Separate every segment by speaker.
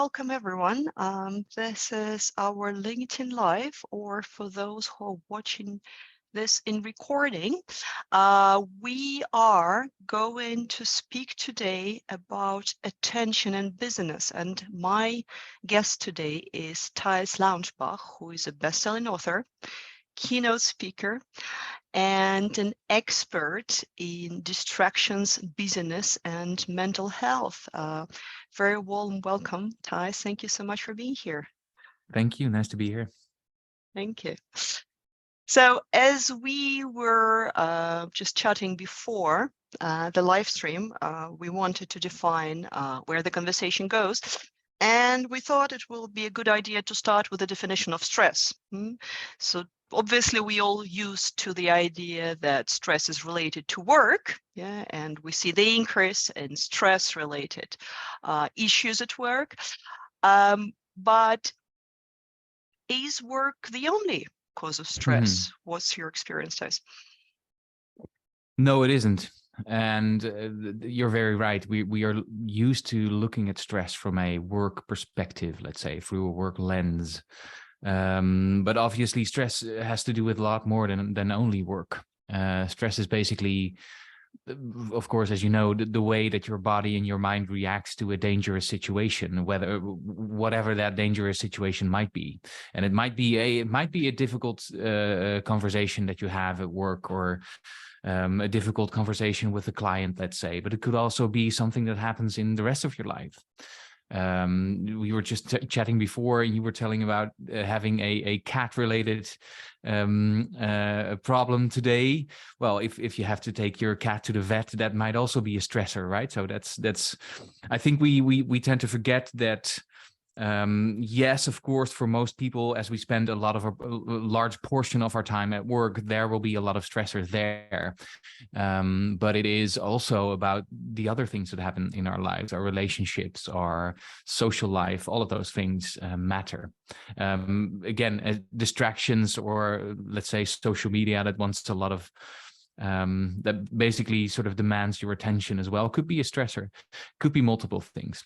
Speaker 1: welcome everyone. This is our LinkedIn Live, or for those who are watching this in recording, we are going to speak today about attention and business. And my guest today is Thijs Launspach, who is a best-selling author, keynote speaker, and an expert in distractions, busyness, and mental health. Very warm welcome, Thijs. Thank you so much for being here.
Speaker 2: Thank you. Nice to be here.
Speaker 1: Thank you. So as we were just chatting before the live stream, we wanted to define where the conversation goes. And we thought it will be a good idea to start with the definition of stress. So obviously, we all used to the idea that stress is related to work, and we see the increase in stress-related issues at work. But is work the only cause of stress? What's your experience, Thijs?
Speaker 2: No, it isn't. And you're very right. We are used to looking at stress from a work perspective, let's say, through a work lens. But obviously, stress has to do with a lot more than only work. Stress is basically, of course, as you know, the way that your body and your mind reacts to a dangerous situation, whatever that dangerous situation might be. And it might be a difficult conversation that you have at work, or a difficult conversation with a client, let's say, but it could also be something that happens in the rest of your life. We were just chatting before, and you were telling about having a cat-related problem today. Well, if you have to take your cat to the vet, that might also be a stressor, right? So that's. I think we tend to forget that. Yes, of course, for most people, as we spend a large portion of our time at work, there will be a lot of stressors there. But it is also about the other things that happen in our lives, our relationships, our social life, all of those things matter. Again, distractions, or let's say social media that wants a lot of that basically sort of demands your attention as well, could be a stressor, could be multiple things.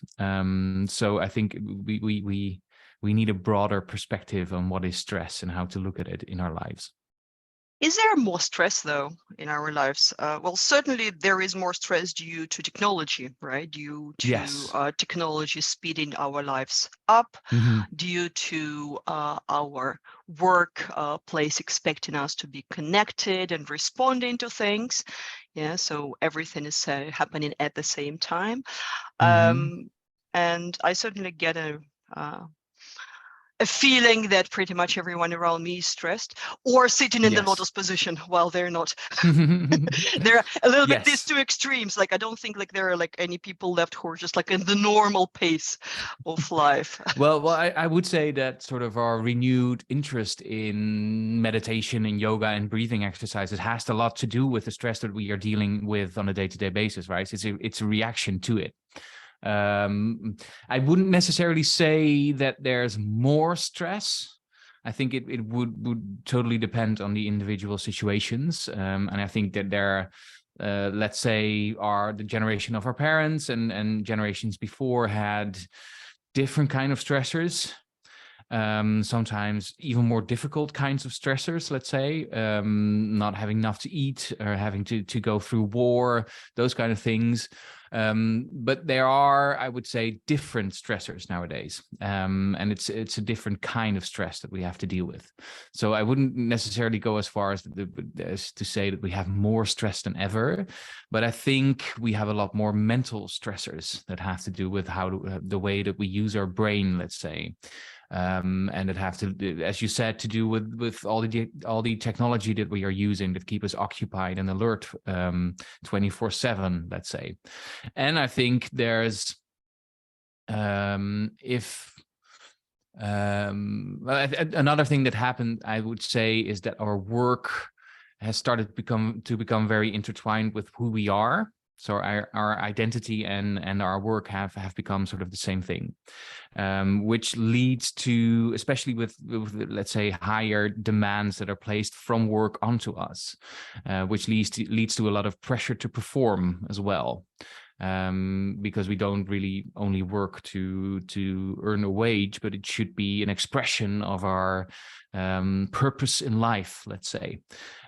Speaker 2: So I think we need a broader perspective on what is stress and how to look at it in our lives.
Speaker 1: Is there more stress, though, in our lives? Well, certainly there is more stress due to technology, right? Due to
Speaker 2: Yes.
Speaker 1: Technology speeding our lives up, due to our workplace expecting us to be connected and responding to things. Yeah, so everything is happening at the same time. And I certainly get a feeling that pretty much everyone around me is stressed or sitting in the lotus position while they're not. They're a little bit these two extremes. Like, I don't think like there are like any people left who are just like in the normal pace of life.
Speaker 2: Well, I would say that sort of our renewed interest in meditation and yoga and breathing exercises has a lot to do with the stress that we are dealing with on a day-to-day basis, right? It's a reaction to it. I wouldn't necessarily say that there's more stress. I think it would totally depend on the individual situations. And I think that there, let's say, are the generation of our parents and generations before had different kind of stressors. Sometimes even more difficult kinds of stressors, let's say, not having enough to eat or having to go through war, those kind of things. But there are, I would say, different stressors nowadays. And it's a different kind of stress that we have to deal with. So I wouldn't necessarily go as far as to say that we have more stress than ever, but I think we have a lot more mental stressors that have to do with the way that we use our brain, let's say. And it have to, as you said, to do with all the technology that we are using that keep us occupied and alert 24/7, let's say. And I think there's another thing that happened, I would say, is that our work has started to become very intertwined with who we are. So our identity and our work have become sort of the same thing, which leads to, especially with let's say higher demands that are placed from work onto us, which leads to a lot of pressure to perform as well. because we don't really only work to earn a wage, but it should be an expression of our purpose in life, let's say.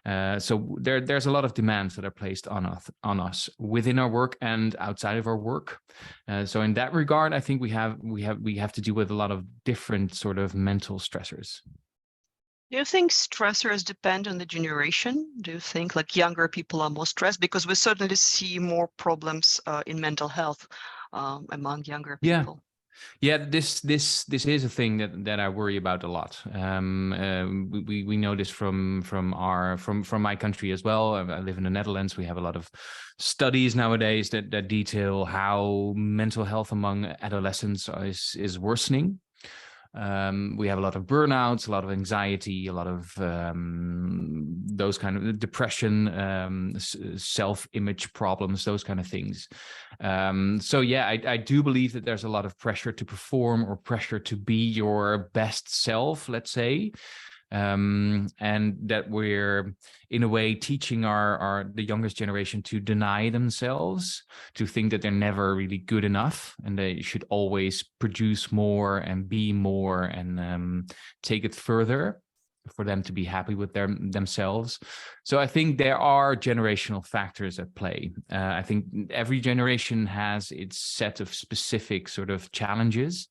Speaker 2: So there's a lot of demands that are placed on us within our work and outside of our work. So in that regard, I think we have to deal with a lot of different sort of mental stressors.
Speaker 1: Do you think stressors depend on the generation? Do you think like younger people are more stressed? Because we certainly see more problems in mental health among younger people.
Speaker 2: Yeah, this is a thing that I worry about a lot. We know this from my country as well. I live in the Netherlands. We have a lot of studies nowadays that detail how mental health among adolescents is worsening. We have a lot of burnouts, a lot of anxiety, a lot of those kind of depression, self-image problems, those kind of things. So yeah, I do believe that there's a lot of pressure to perform or pressure to be your best self, let's say. And that we're in a way teaching the youngest generation to deny themselves, to think that they're never really good enough and they should always produce more and be more and take it further for them to be happy with themselves. So I think there are generational factors at play. I think every generation has its set of specific sort of challenges.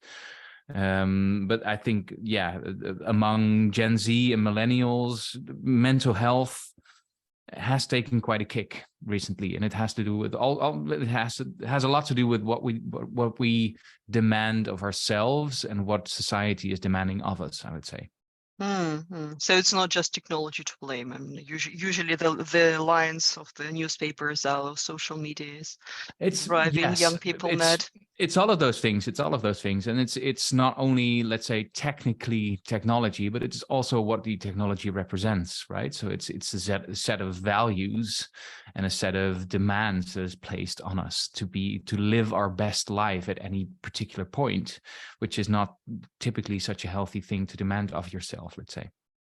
Speaker 2: But I think, yeah, among Gen Z and millennials, mental health has taken quite a kick recently, and it has to do with it has a lot to do with what we demand of ourselves and what society is demanding of us, I would say.
Speaker 1: Mm-hmm. So it's not just technology to blame. I mean, usually the lines of the newspapers are social media is driving young people mad.
Speaker 2: It's all of those things. It's all of those things, and it's not only, let's say, technically technology, but it's also what the technology represents, right? So it's a set of values and a set of demands that is placed on us to live our best life at any particular point, which is not typically such a healthy thing to demand of yourself, let's say.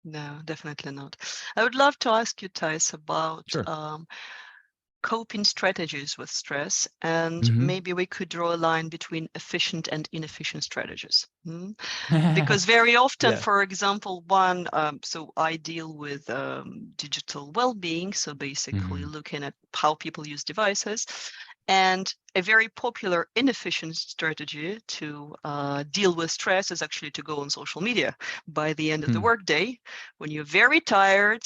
Speaker 1: No, definitely not. I would love to ask you, Thijs, about coping strategies with stress, and maybe we could draw a line between efficient and inefficient strategies. Because very often, for example, so I deal with digital well-being, so basically looking at how people use devices. And a very popular inefficient strategy to deal with stress is actually to go on social media by the end of the workday, when you're very tired,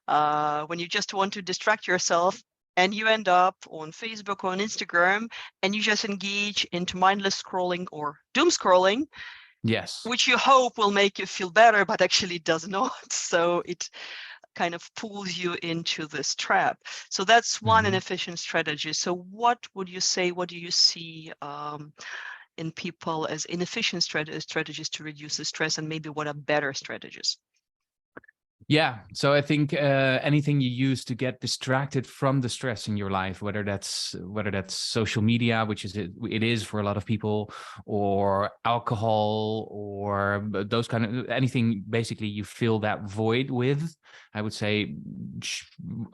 Speaker 1: when you just want to distract yourself, and you end up on Facebook or on Instagram, and you just engage into mindless scrolling or doom scrolling, which you hope will make you feel better, but actually does not. So it kind of pulls you into this trap. So that's one inefficient strategy. So what would you say, what do you see in people as inefficient strategies to reduce the stress, and maybe what are better strategies?
Speaker 2: Yeah, so I think anything you use to get distracted from the stress in your life, whether that's social media, which it is for a lot of people, or alcohol, or those kind of anything, basically you fill that void with, I would say,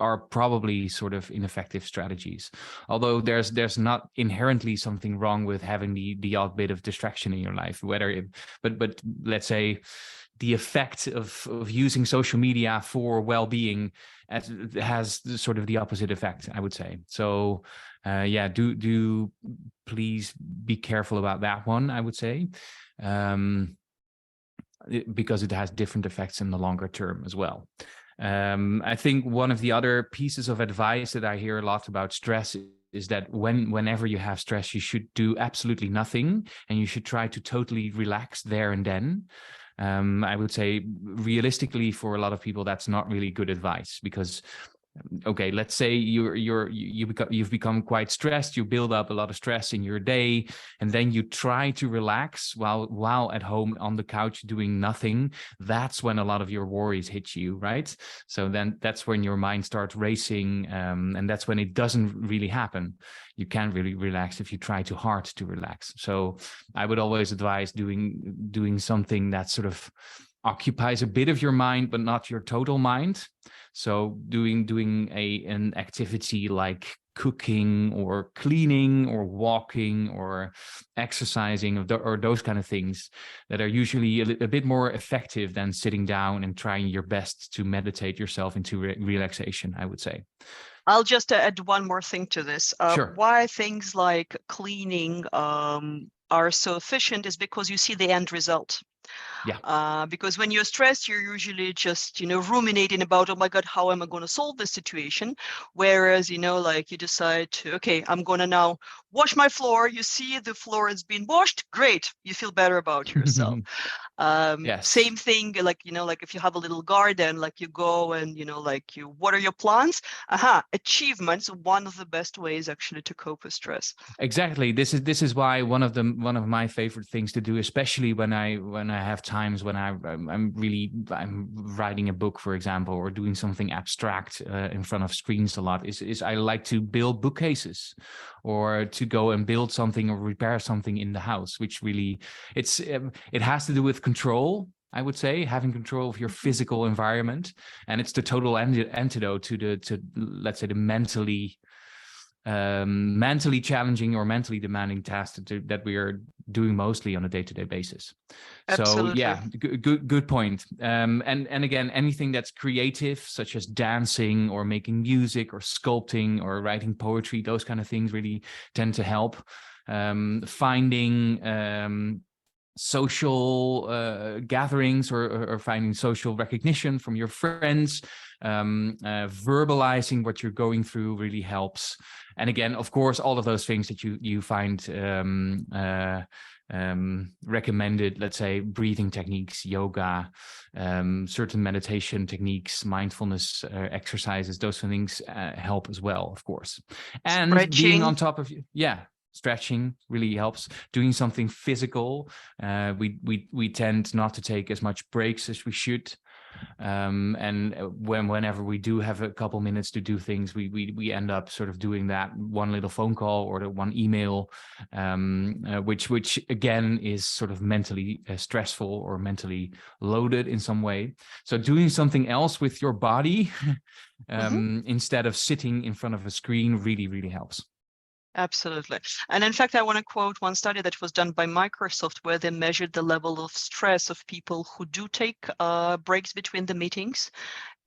Speaker 2: are probably sort of ineffective strategies. Although there's not inherently something wrong with having the odd bit of distraction in your life, but let's say the effect of using social media for well-being has sort of the opposite effect, I would say. So do please be careful about that one, I would say, because it has different effects in the longer term as well. I think one of the other pieces of advice that I hear a lot about stress is that whenever you have stress, you should do absolutely nothing, and you should try to totally relax there and then. I would say realistically, for a lot of people, that's not really good advice, because okay, let's say you've become quite stressed, you build up a lot of stress in your day, and then you try to relax while at home on the couch doing nothing. That's when a lot of your worries hit you, right? So then that's when your mind starts racing, and that's when it doesn't really happen. You can't really relax if you try too hard to relax. So I would always advise doing something that sort of occupies a bit of your mind, but not your total mind. So doing an activity like cooking or cleaning or walking or exercising or those kind of things that are usually a bit more effective than sitting down and trying your best to meditate yourself into relaxation, I would say.
Speaker 1: I'll just add one more thing to this.
Speaker 2: Sure.
Speaker 1: Why things like cleaning are so efficient is because you see the end result.
Speaker 2: Yeah.
Speaker 1: Because when you're stressed, you're usually just, ruminating about, oh my God, how am I going to solve this situation? Whereas, like you decide to, okay, I'm going to now wash my floor. You see the floor has been washed. Great. You feel better about yourself.
Speaker 2: Yes.
Speaker 1: Same thing, like, like if you have a little garden, like you go and, like you water your plants. Achievements, one of the best ways actually to cope with stress.
Speaker 2: Exactly. This is why one of my favorite things to do, especially when I have times when I'm writing a book, for example, or doing something abstract in front of screens a lot, is I like to build bookcases, or to go and build something or repair something in the house, which really it has to do with control. I would say having control of your physical environment, and it's the total antidote to let's say the mentally challenging or mentally demanding tasks that we are doing mostly on a day-to-day basis.
Speaker 1: Absolutely.
Speaker 2: So yeah, good point. And again, anything that's creative, such as dancing or making music or sculpting or writing poetry, those kind of things really tend to help. Finding social gatherings or finding social recognition from your friends, verbalizing what you're going through really helps. And again, of course, all of those things that you find recommended, let's say breathing techniques, yoga, certain meditation techniques, mindfulness exercises, those things help as well, of course. And
Speaker 1: Stretching.
Speaker 2: Being on top of stretching really helps. Doing something physical. We tend not to take as much breaks as we should. And whenever we do have a couple minutes to do things, we end up sort of doing that one little phone call or the one email, which again is sort of mentally stressful or mentally loaded in some way. So doing something else with your body instead of sitting in front of a screen really helps.
Speaker 1: Absolutely. And in fact, I want to quote one study that was done by Microsoft, where they measured the level of stress of people who do take breaks between the meetings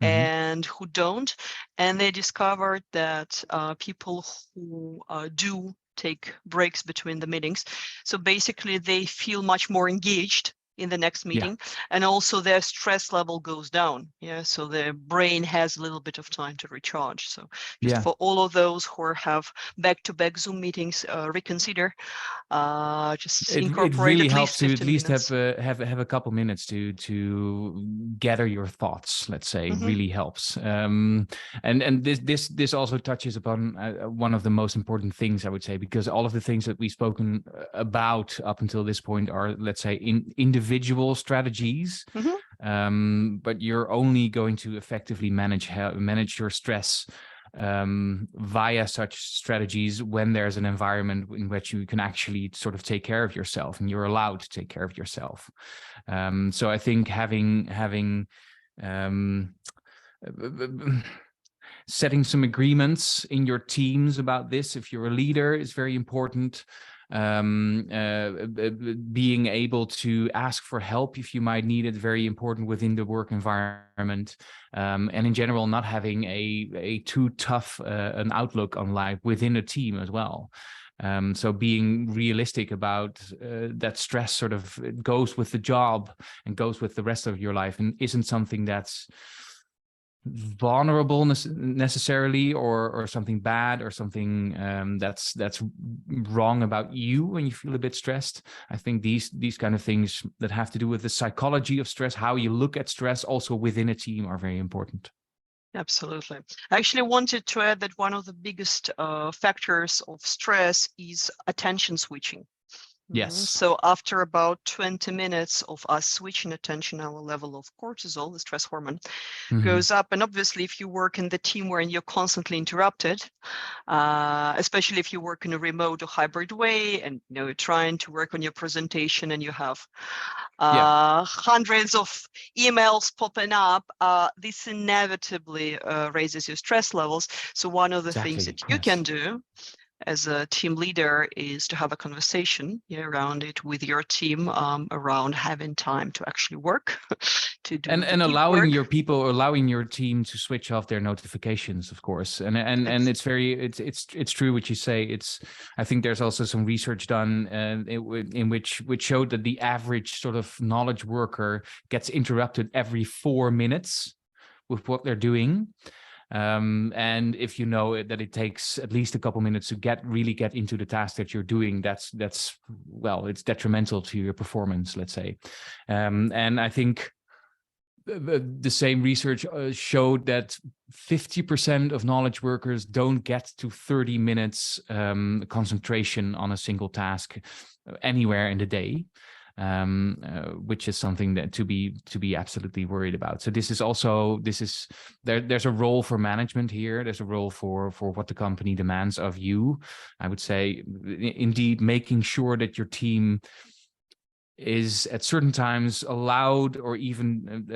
Speaker 1: and who don't. And they discovered that people who do take breaks between the meetings, so basically they feel much more engaged in the next meeting, and also their stress level goes down. So their brain has a little bit of time to recharge. So just for all of those who have back-to-back Zoom meetings, reconsider. Just incorporate.
Speaker 2: It really helps to
Speaker 1: 15
Speaker 2: at least
Speaker 1: minutes.
Speaker 2: have a couple minutes to gather your thoughts. Let's say really helps. And this also touches upon one of the most important things, I would say, because all of the things that we've spoken about up until this point are, let's say, individual strategies. But you're only going to effectively manage your stress via such strategies when there's an environment in which you can actually sort of take care of yourself and you're allowed to take care of yourself. So I think having setting some agreements in your teams about this, if you're a leader, is very important. Being able to ask for help if you might need it, very important within the work environment, and in general not having a too tough an outlook on life within a team as well. So being realistic about that stress sort of goes with the job and goes with the rest of your life and isn't something that's vulnerable necessarily or something bad or something that's wrong about you when you feel a bit stressed. I think these kind of things that have to do with the psychology of stress, how you look at stress also within a team, are very important.
Speaker 1: Absolutely. I actually wanted to add that one of the biggest factors of stress is attention switching.
Speaker 2: Yes.
Speaker 1: So after about 20 minutes of us switching attention, our level of cortisol, the stress hormone, goes up. And obviously, if you work in the team wherein you're constantly interrupted, especially if you work in a remote or hybrid way, and you're trying to work on your presentation and you have hundreds of emails popping up, this inevitably raises your stress levels. So one of the things that you can do as a team leader is to have a conversation around it with your team, around having time to actually work, to do
Speaker 2: and
Speaker 1: the deep
Speaker 2: allowing
Speaker 1: work.
Speaker 2: your people, allowing your team to switch off their notifications, of course. And it's very, it's true what you say. I think there's also some research done in which showed that the average sort of knowledge worker gets interrupted every 4 minutes with what they're doing. And if you know that it takes at least a couple minutes to really get into the task that you're doing, that's well, it's detrimental to your performance, let's say. And I think the same research showed that 50% of knowledge workers don't get to 30 minutes concentration on a single task anywhere in the day. Which is something that to be absolutely worried about. So there's a role for management here. There's a role for what the company demands of you. I would say, indeed, making sure that your team is at certain times allowed or even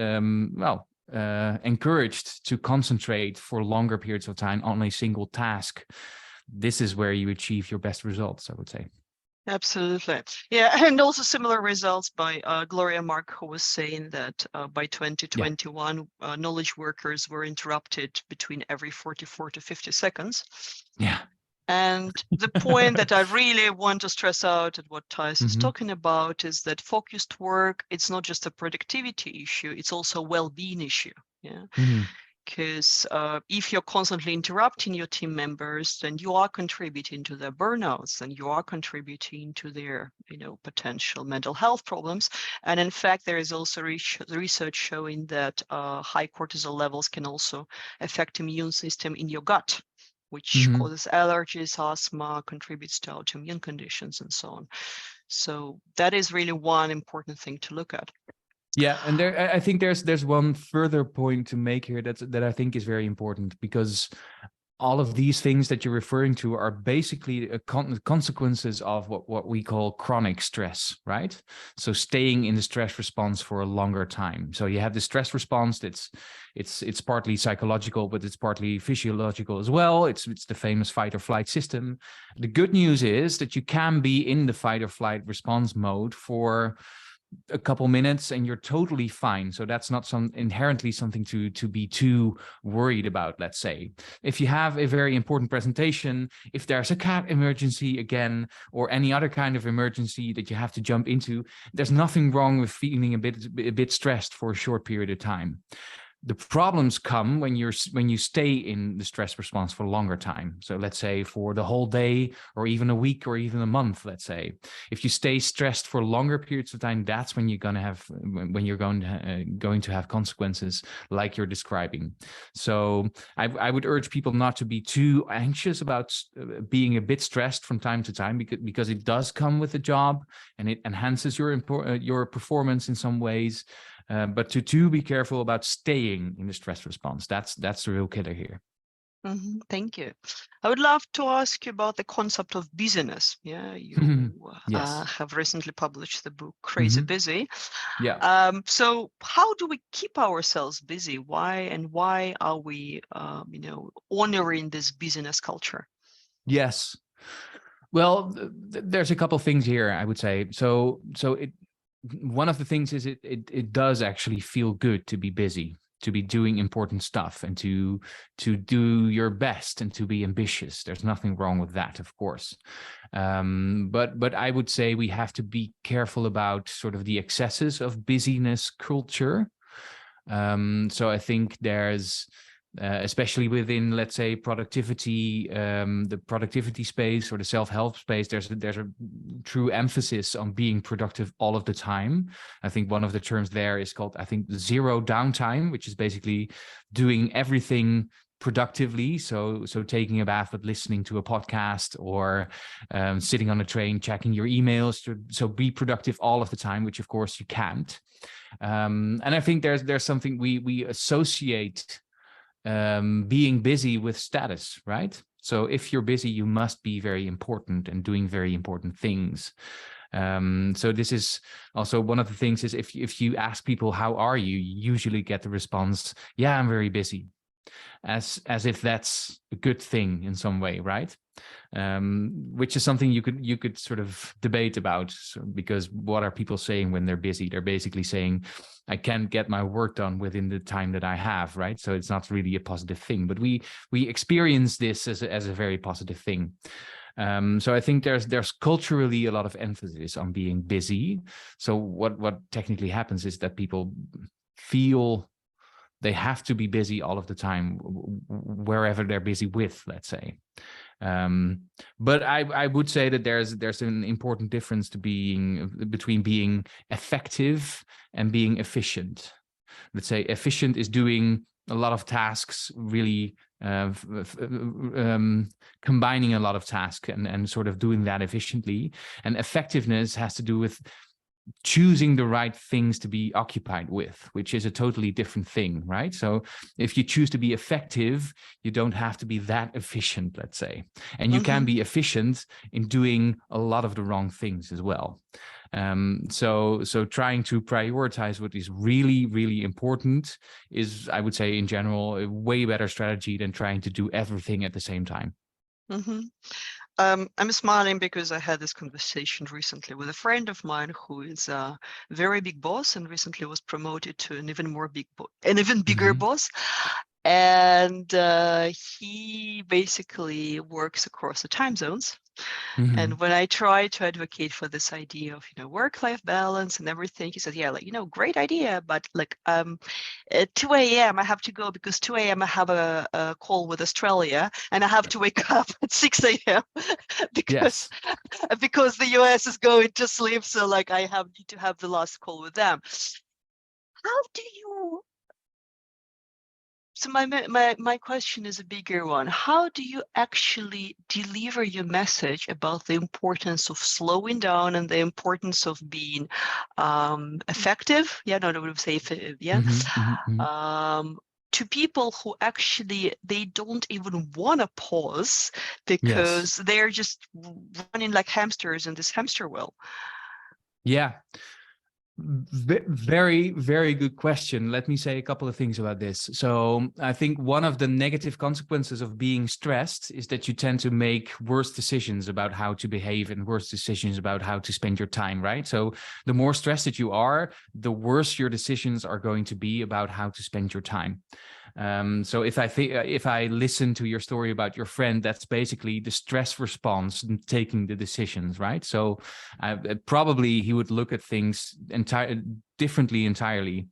Speaker 2: encouraged to concentrate for longer periods of time on a single task. This is where you achieve your best results, I would say.
Speaker 1: Absolutely. Yeah, and also similar results by Gloria Mark, who was saying that by 2021, knowledge workers were interrupted between every 44 to 50 seconds.
Speaker 2: Yeah.
Speaker 1: And the point that I really want to stress out at what Thijs is talking about is that focused work, it's not just a productivity issue, it's also a well-being issue. Yeah. Because if you're constantly interrupting your team members, then you are contributing to their burnouts, and you are contributing to their, potential mental health problems. And in fact, there is also research showing that high cortisol levels can also affect immune system in your gut, which causes allergies, asthma, contributes to autoimmune conditions, and so on. So that is really one important thing to look at.
Speaker 2: Yeah, and I think there's one further point to make here that I think is very important, because all of these things that you're referring to are basically consequences of what we call chronic stress, right? So staying in the stress response for a longer time. So you have the stress response it's partly psychological, but it's partly physiological as well. It's the famous fight or flight system. The good news is that you can be in the fight or flight response mode for a couple minutes and you're totally fine. So that's not inherently something to be too worried about, let's say. If you have a very important presentation, if there's a cat emergency again, or any other kind of emergency that you have to jump into, there's nothing wrong with feeling a bit stressed for a short period of time. The problems come when you stay in the stress response for a longer time. So let's say for the whole day, or even a week, or even a month. Let's say if you stay stressed for longer periods of time, that's when you're going to have consequences like you're describing. So I would urge people not to be too anxious about being a bit stressed from time to time, because it does come with the job and it enhances your performance in some ways. But to be careful about staying in the stress response. That's the real killer here.
Speaker 1: Thank you. I would love to ask you about the concept of busyness. Yeah, you have recently published the book Crazy Busy.
Speaker 2: Yeah.
Speaker 1: So how do we keep ourselves busy? Why are we, honoring this busyness culture?
Speaker 2: Yes. Well, there's a couple things here, I would say. So one of the things is it does actually feel good to be busy, to be doing important stuff, and to do your best and to be ambitious. There's nothing wrong with that, of course. But I would say we have to be careful about sort of the excesses of busyness culture. So I think there's especially within, let's say, productivity, the productivity space or the self-help space, there's a true emphasis on being productive all of the time. I think one of the terms there is called, I think, zero downtime, which is basically doing everything productively, so taking a bath but listening to a podcast, or sitting on a train checking your emails, so be productive all of the time, which of course you can't. And I think there's something we associate being busy with status, right? So if you're busy, you must be very important and doing very important things. So this is also one of the things is if you ask people, how are you usually get the response, yeah, I'm very busy, as if that's a good thing in some way, right? Which is something you could sort of debate about, because what are people saying when they're busy? They're basically saying, I can't get my work done within the time that I have, right? So it's not really a positive thing, but we experience this as a very positive thing. So I think there's culturally a lot of emphasis on being busy. So what technically happens is that people feel they have to be busy all of the time, wherever they're busy with, let's say. But I would say that there's an important difference between being effective and being efficient. Let's say efficient is doing a lot of tasks, really combining a lot of tasks and sort of doing that efficiently. And effectiveness has to do with choosing the right things to be occupied with, which is a totally different thing, right? So if you choose to be effective, you don't have to be that efficient, let's say. And you can be efficient in doing a lot of the wrong things as well. So trying to prioritize what is really, really important is, I would say, in general, a way better strategy than trying to do everything at the same time.
Speaker 1: I'm smiling because I had this conversation recently with a friend of mine who is a very big boss and recently was promoted to an even bigger boss. And he basically works across the time zones. And when I try to advocate for this idea of, work-life balance and everything, he said, yeah, great idea, but at 2 a.m. I have to go because 2 a.m. I have a call with Australia and I have to wake up at 6 a.m. because the US is going to sleep. So I need to have the last call with them. How do you... So my question is a bigger one. How do you actually deliver your message about the importance of slowing down and the importance of being effective? Yeah, no, I would say, to people who actually, they don't even want to pause because they're just running like hamsters in this hamster wheel.
Speaker 2: Yeah. Very, very good question. Let me say a couple of things about this. So I think one of the negative consequences of being stressed is that you tend to make worse decisions about how to behave and worse decisions about how to spend your time, right? So the more stressed that you are, the worse your decisions are going to be about how to spend your time. So if I listen to your story about your friend, that's basically the stress response and taking the decisions, right? So probably he would look at things differently entirely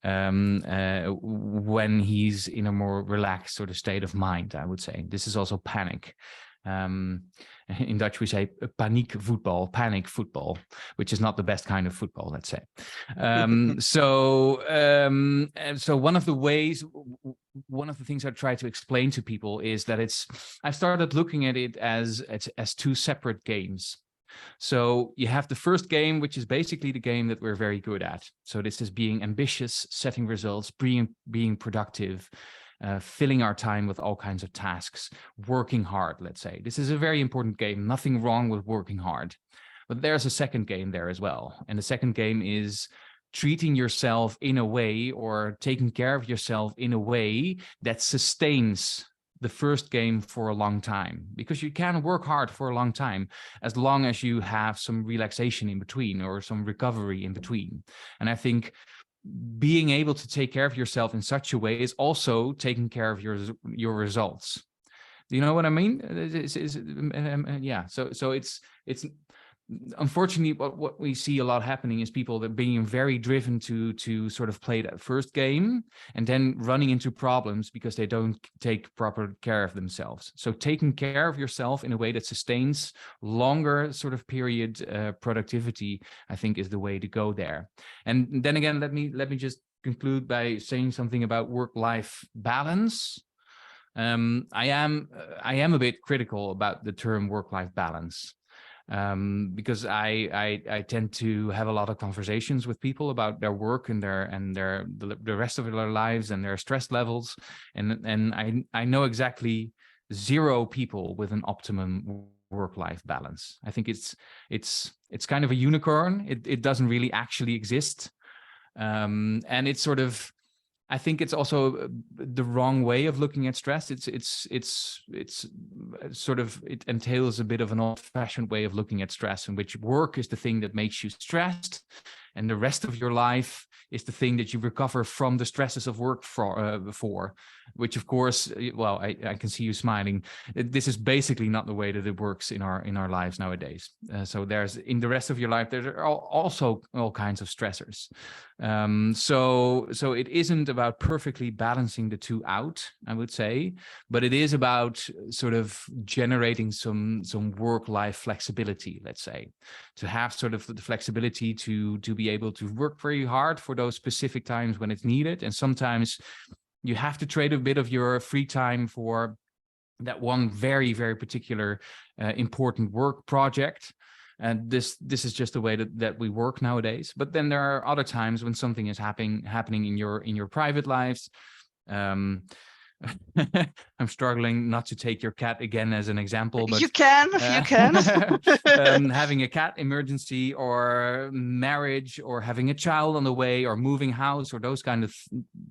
Speaker 2: when he's in a more relaxed sort of state of mind, I would say. This is also panic. In Dutch, we say panic football, which is not the best kind of football, let's say. So one of the things I try to explain to people is that I started looking at it as two separate games. So you have the first game, which is basically the game that we're very good at. So this is being ambitious, setting results, being productive, filling our time with all kinds of tasks, working hard, let's say. This is a very important game. Nothing wrong with working hard. But there's a second game there as well. And the second game is treating yourself in a way, or taking care of yourself in a way that sustains the first game for a long time, because you can work hard for a long time as long as you have some relaxation in between or some recovery in between. And I think being able to take care of yourself in such a way is also taking care of your results. Do you know what I mean? Yeah. So it's unfortunately what we see a lot happening is people that being very driven to sort of play that first game and then running into problems because they don't take proper care of themselves. So taking care of yourself in a way that sustains longer sort of period productivity, I think, is the way to go there. And then again, let me just conclude by saying something about work-life balance. I am a bit critical about the term work-life balance. Because I tend to have a lot of conversations with people about their work and the rest of their lives and their stress levels, and I know exactly zero people with an optimum work-life balance. I think it's kind of a unicorn. It doesn't really actually exist, and it's sort of. I think it's also the wrong way of looking at stress. It's sort of, it entails a bit of an old-fashioned way of looking at stress, in which work is the thing that makes you stressed, and the rest of your life is the thing that you recover from the stresses of work for, which of course, well, I can see you smiling. This is basically not the way that it works in our lives nowadays. So there's, in the rest of your life, there are also all kinds of stressors. So it isn't about perfectly balancing the two out, I would say, but it is about sort of generating some work-life flexibility, let's say, to have sort of the flexibility to be able to work very hard for those specific times when it's needed. And sometimes you have to trade a bit of your free time for that one very, very particular important work project. And this is just the way that we work nowadays. But then there are other times when something is happening in your private lives. I'm struggling not to take your cat again as an example, but
Speaker 1: you can.
Speaker 2: having a cat emergency, or marriage, or having a child on the way, or moving house, or those kind of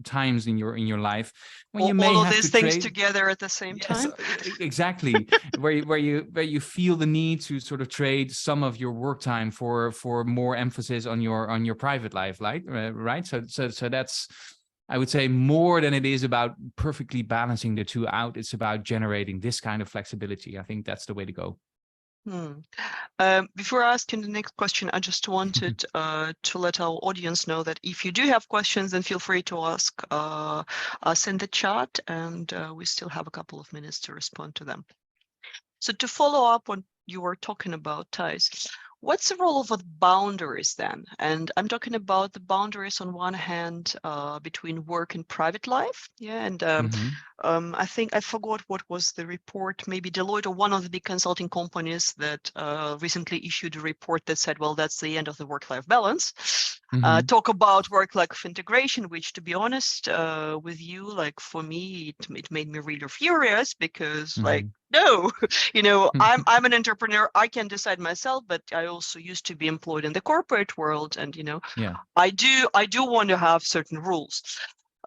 Speaker 2: times in your life when you may
Speaker 1: all of
Speaker 2: have
Speaker 1: these
Speaker 2: to
Speaker 1: things
Speaker 2: trade
Speaker 1: together at the same time.
Speaker 2: exactly. where you feel the need to sort of trade some of your work time for more emphasis on your private life, like right. So that's, I would say, more than it is about perfectly balancing the two out, it's about generating this kind of flexibility. I think that's the way to go.
Speaker 1: Before asking the next question, I just wanted to let our audience know that if you do have questions, then feel free to ask us in the chat, and we still have a couple of minutes to respond to them. So to follow up on you were talking about, Thijs, what's the role of the boundaries then? And I'm talking about the boundaries on one hand between work and private life. Yeah, and I think I forgot what was the report, maybe Deloitte or one of the big consulting companies that recently issued a report that said, well, that's the end of the work-life balance. Talk about work-life integration, which, to be honest with you, like for me, it made me really furious because like, no, you know, I'm an entrepreneur. I can decide myself, but I also used to be employed in the corporate world, and you know,
Speaker 2: yeah,
Speaker 1: I do want to have certain rules.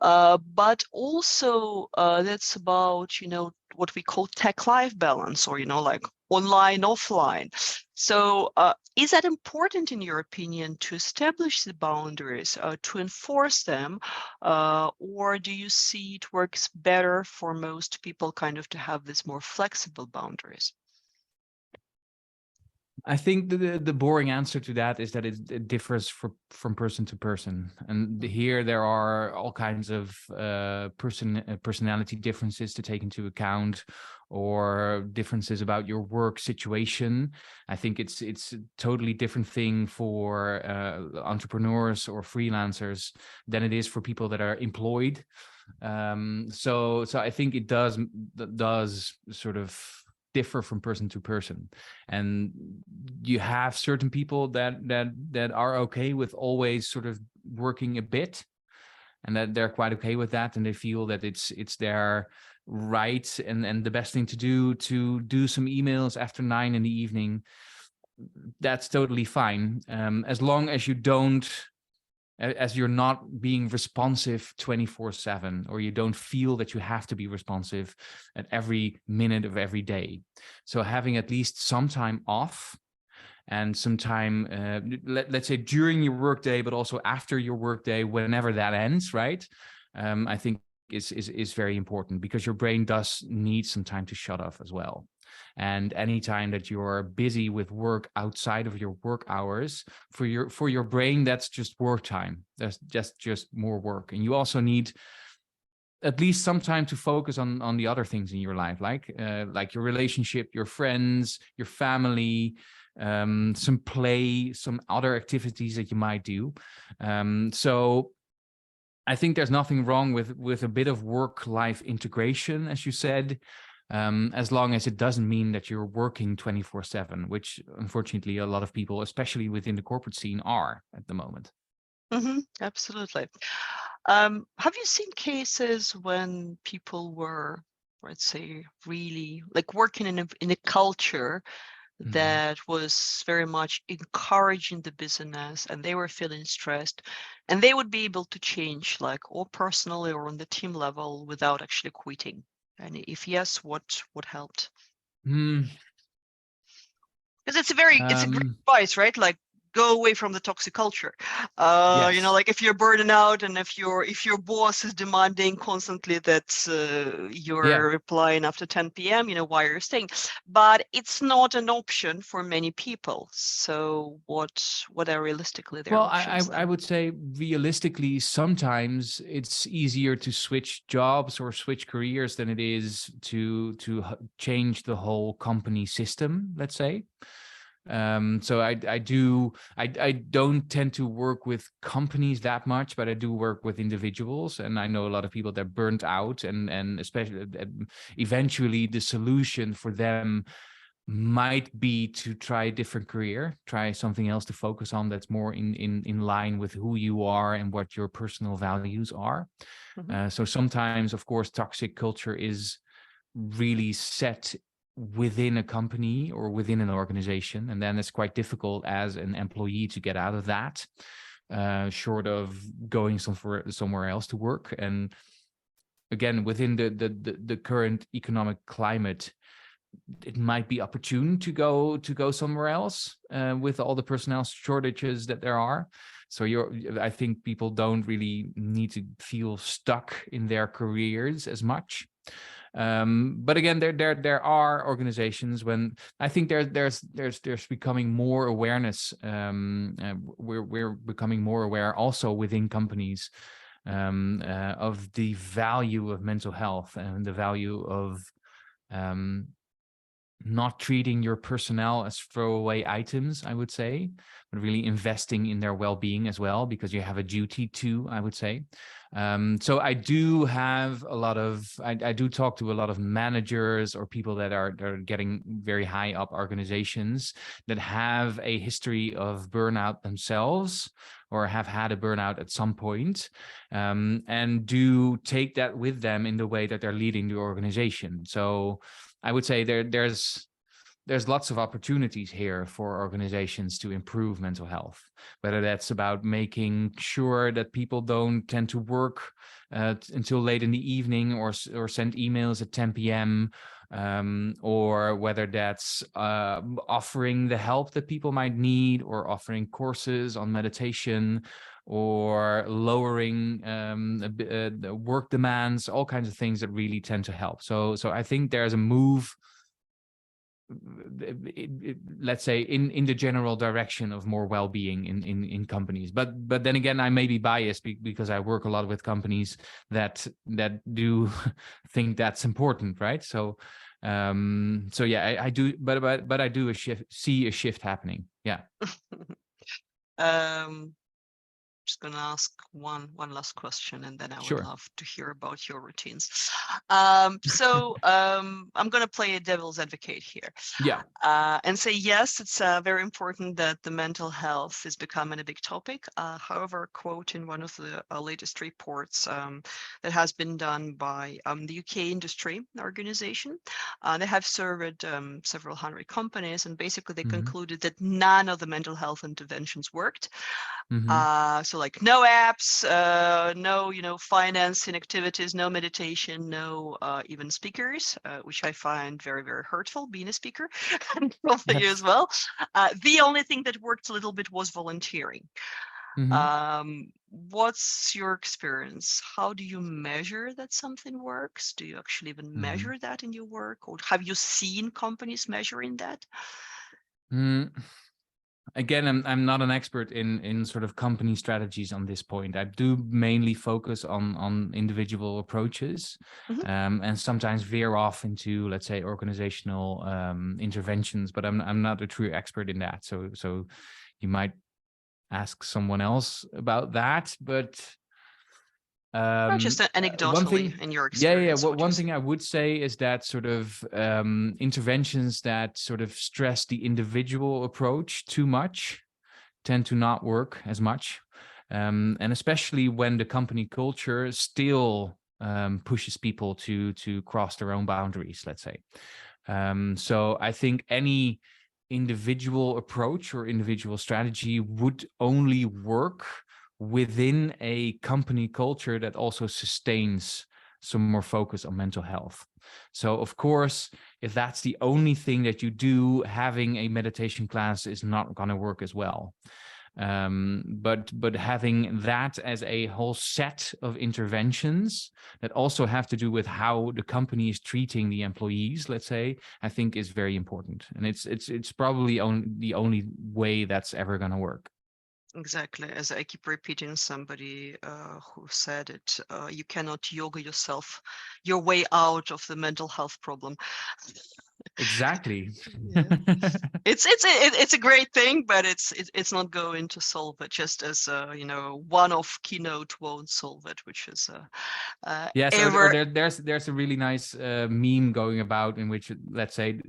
Speaker 1: But also that's about, you know, what we call tech life balance, or, you know, like online, offline. So is that important in your opinion to establish the boundaries, to enforce them, or do you see it works better for most people kind of to have this more flexible boundaries?
Speaker 2: I think the boring answer to that is that it differs from person to person. And here there are all kinds of personality differences to take into account, or differences about your work situation. I think it's a totally different thing for entrepreneurs or freelancers than it is for people that are employed. So I think it does sort of differ from person to person, and you have certain people that are okay with always sort of working a bit, and that they're quite okay with that, and they feel that it's their right and the best thing to do some emails after 9 in the evening. That's totally fine, as long as you don't, as you're not being responsive 24/7, or you don't feel that you have to be responsive at every minute of every day. So having at least some time off, and some time, let's say during your workday, but also after your workday, whenever that ends, right? I think is very important, because your brain does need some time to shut off as well. And anytime that you're busy with work outside of your work hours, for your brain, that's just work time. That's just more work. And you also need at least some time to focus on the other things in your life, like your relationship, your friends, your family, some play, some other activities that you might do. So I think there's nothing wrong with a bit of work-life integration, as you said, as long as it doesn't mean that you're working 24/7, which unfortunately a lot of people, especially within the corporate scene, are at the moment.
Speaker 1: Absolutely. Have you seen cases when people were, let's say, really like working in a culture that was very much encouraging the business, and they were feeling stressed, and they would be able to change, like, or personally or on the team level, without actually quitting? And if yes, what helped?
Speaker 2: Mm.
Speaker 1: Because it's a great advice, right? Like, go away from the toxic culture.
Speaker 2: Yes.
Speaker 1: Like if you're burning out, and if your boss is demanding constantly that you're replying after 10 p.m., why are you staying? But it's not an option for many people. So what are realistically their
Speaker 2: Well,
Speaker 1: options
Speaker 2: I
Speaker 1: then?
Speaker 2: would say realistically, sometimes it's easier to switch jobs or switch careers than it is to change the whole company system, let's say. So I don't tend to work with companies that much, but I do work with individuals, and I know a lot of people that burnt out, and especially eventually the solution for them might be to try a different career, try something else to focus on that's more in line with who you are and what your personal values are. So sometimes, of course, toxic culture is really set within a company or within an organization, and then it's quite difficult as an employee to get out of that, short of going somewhere else to work. And again, within the current economic climate, it might be opportune to go somewhere else, with all the personnel shortages that there are. So I think people don't really need to feel stuck in their careers as much. But again, there are organizations when I think there's becoming more awareness. We're becoming more aware also within companies, of the value of mental health and the value of not treating your personnel as throwaway items, I would say, but really investing in their well-being as well, because you have a duty to, I would say. So I do have a lot of, I do talk to a lot of managers or people that are getting very high up organizations that have a history of burnout themselves or have had a burnout at some point, and do take that with them in the way that they're leading the organization. So I would say there's lots of opportunities here for organizations to improve mental health, whether that's about making sure that people don't tend to work until late in the evening or send emails at 10 p.m., or whether that's offering the help that people might need, or offering courses on meditation, or lowering the work demands, all kinds of things that really tend to help. So I think there's a move, let's say, in the general direction of more well-being in companies. But then again, I may be biased because I work a lot with companies that do think that's important, right? So yeah, I do, but I do see a shift happening. Yeah.
Speaker 1: Just gonna ask one last question, and then I would
Speaker 2: Sure.
Speaker 1: love to hear about your routines. So I'm gonna play a devil's advocate here,
Speaker 2: Yeah.
Speaker 1: and say yes, it's very important that the mental health is becoming a big topic. However, quote in one of the latest reports that has been done by the UK industry organization, they have surveyed several hundred companies, and basically they concluded that none of the mental health interventions worked. So like no apps, no financing activities, no meditation, no even speakers, which I find very, very hurtful, being a speaker, and probably you as
Speaker 2: Yes.
Speaker 1: well. The only thing that worked a little bit was volunteering. What's your experience? How do you measure that something works? Do you actually even measure that in your work, or have you seen companies measuring that?
Speaker 2: Again, I'm not an expert in sort of company strategies on this point. I do mainly focus on individual approaches, and sometimes veer off into, let's say, organizational interventions. But I'm not a true expert in that. So you might ask someone else about that. But
Speaker 1: Or just
Speaker 2: One
Speaker 1: anecdotally
Speaker 2: thing,
Speaker 1: in your
Speaker 2: yeah.
Speaker 1: experience, what you
Speaker 2: One
Speaker 1: see.
Speaker 2: thing I would say is that sort of interventions that sort of stress the individual approach too much tend to not work as much. And especially when the company culture still pushes people to cross their own boundaries, let's say. So I think any individual approach or individual strategy would only work within a company culture that also sustains some more focus on mental health. So of course, if that's the only thing that you do, having a meditation class is not going to work as well. But having that as a whole set of interventions that also have to do with how the company is treating the employees, let's say, I think is very important, and it's probably the only way that's ever going to work.
Speaker 1: Exactly. As I keep repeating, somebody who said it, you cannot yoga yourself your way out of the mental health problem.
Speaker 2: Exactly.
Speaker 1: Yeah. It's a great thing, but it's not going to solve it. Just as one-off keynote won't solve it, which is
Speaker 2: Yeah, so
Speaker 1: ever.
Speaker 2: there's a really nice meme going about in which, let's say,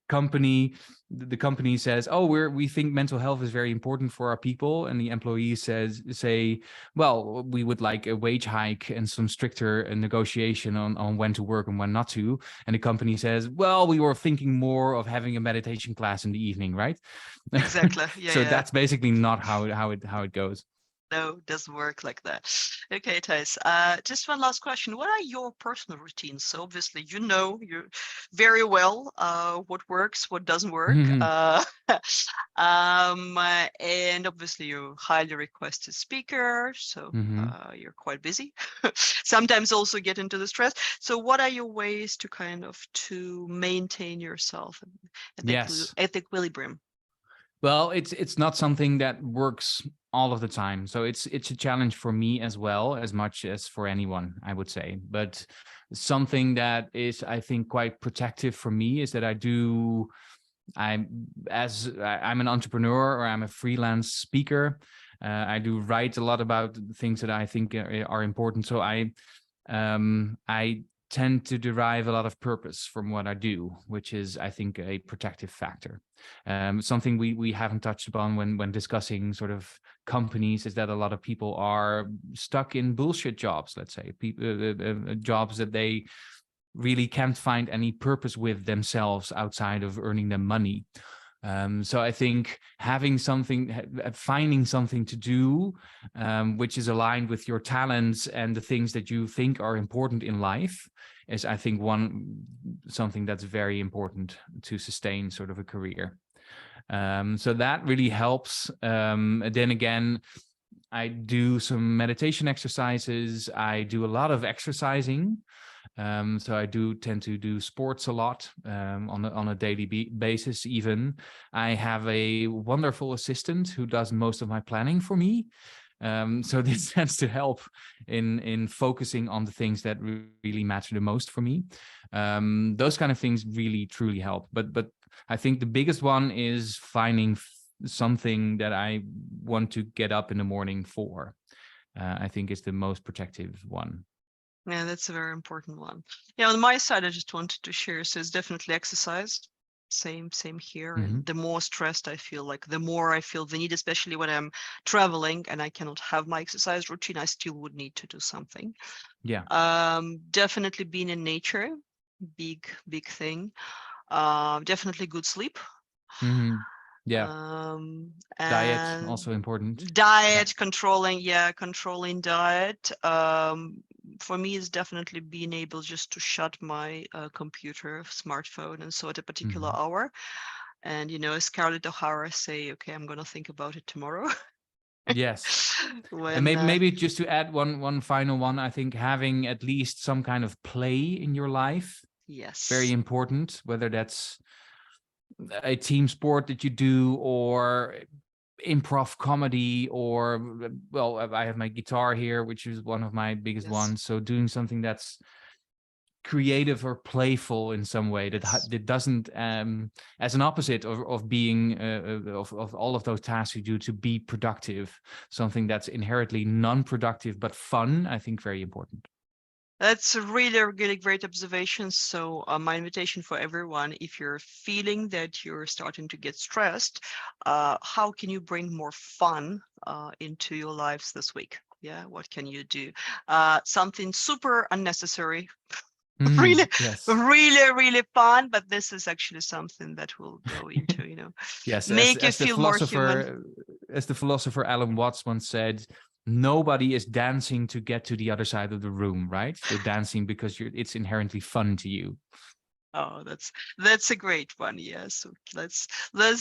Speaker 2: the company says, oh, we think mental health is very important for our people, and the employees say, well, we would like a wage hike and some stricter negotiation on when to work and when not to, and the company says, well, we were thinking more of having a meditation class in the evening, right?
Speaker 1: Exactly. Yeah,
Speaker 2: So
Speaker 1: yeah.
Speaker 2: that's basically not how it goes.
Speaker 1: No, doesn't work like that. Okay, Thijs. Just one last question. What are your personal routines? So obviously, you very well what works, what doesn't work. And obviously, you highly requested speaker, so you're quite busy. Sometimes also get into the stress. So what are your ways to kind of to maintain yourself
Speaker 2: Yes.
Speaker 1: at equilibrium?
Speaker 2: Well, it's not something that works all of the time. So it's a challenge for me as well, as much as for anyone, I would say. But something that is, I think, quite protective for me is that I'm an entrepreneur, or I'm a freelance speaker. I do write a lot about things that I think are important. So I tend to derive a lot of purpose from what I do, which is, I think, a protective factor. Something we haven't touched upon when discussing sort of companies is that a lot of people are stuck in bullshit jobs, let's say, jobs that they really can't find any purpose with themselves outside of earning them money. So I think finding something to do, which is aligned with your talents and the things that you think are important in life, is, I think, something that's very important to sustain sort of a career. So that really helps. Then again, I do some meditation exercises. I do a lot of exercising. So I do tend to do sports a lot on a daily basis. Even I have a wonderful assistant who does most of my planning for me. So this tends to help in focusing on the things that really matter the most for me. Those kind of things really truly help. But I think the biggest one is finding something that I want to get up in the morning for. I think is the most protective one.
Speaker 1: Yeah, that's a very important one. Yeah, on my side, I just wanted to share. So it's definitely exercise. Same here. And the more stressed I feel, like the more I feel the need, especially when I'm traveling and I cannot have my exercise routine, I still would need to do something.
Speaker 2: Yeah.
Speaker 1: Definitely being in nature, big thing. Definitely good sleep.
Speaker 2: Yeah. Diet
Speaker 1: And
Speaker 2: also important.
Speaker 1: diet, controlling diet. For me, is definitely being able just to shut my computer, smartphone, and so at a particular hour. And Scarlett O'Hara say, okay, I'm gonna think about it tomorrow.
Speaker 2: Yes. And
Speaker 1: When
Speaker 2: maybe just to add one final one, I think having at least some kind of play in your life, very
Speaker 1: yes,
Speaker 2: important, whether that's a team sport that you do, or improv comedy, or, well, I have my guitar here, which is one of my biggest
Speaker 1: yes,
Speaker 2: ones. So doing something that's creative or playful in some way, that that doesn't as an opposite of being of all of those tasks you do, to be productive, something that's inherently non-productive but fun, I think very important.
Speaker 1: That's a really great observation. So my invitation for everyone, if you're feeling that you're starting to get stressed, how can you bring more fun into your lives this week? Yeah, what can you do? Something super unnecessary, really,
Speaker 2: Yes.
Speaker 1: really fun, but this is actually something that will go into,
Speaker 2: Yes,
Speaker 1: make you feel more human.
Speaker 2: as the philosopher Alan Watts once said, nobody is dancing to get to the other side of the room, right? You're dancing because it's inherently fun to you.
Speaker 1: Oh, that's a great one. Yes, let's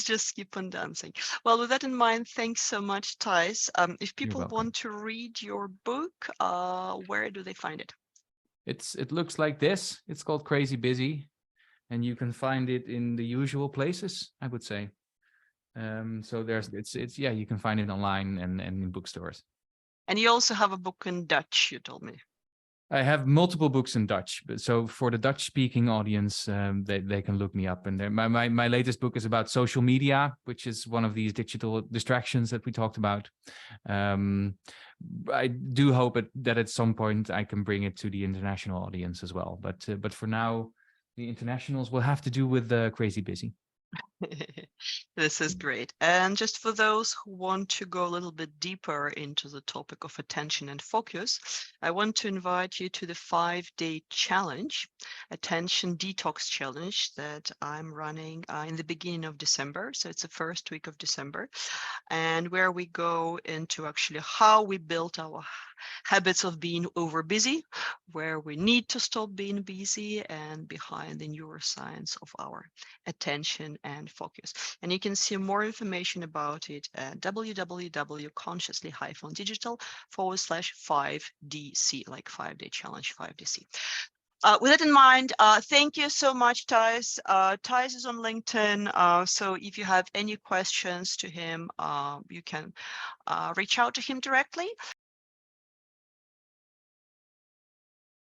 Speaker 1: just keep on dancing. Well, with that in mind, thanks so much, Thijs. If
Speaker 2: You're
Speaker 1: people
Speaker 2: welcome.
Speaker 1: want to read your book, where do they find it?
Speaker 2: It looks like this. It's called Crazy Busy, and you can find it in the usual places, I would say. So it's yeah, you can find it online and in bookstores.
Speaker 1: And you also have a book in Dutch, you told me.
Speaker 2: I have multiple books in Dutch, but so for the Dutch-speaking audience, they can look me up. And my latest book is about social media, which is one of these digital distractions that we talked about. I do hope that at some point I can bring it to the international audience as well. But for now, the internationals will have to do with Crazy Busy.
Speaker 1: This is great. And just for those who want to go a little bit deeper into the topic of attention and focus, I want to invite you to the 5-day challenge, attention detox challenge that I'm running in the beginning of December. So it's the first week of December, and where we go into actually how we built our habits of being over busy, where we need to stop being busy, and behind the neuroscience of our attention and focus. And you can see more information about it at www.consciously-digital/5DC, like 5-day challenge, 5DC. With that in mind, thank you so much, Thijs. Thijs is on LinkedIn, so if you have any questions to him, you can reach out to him directly.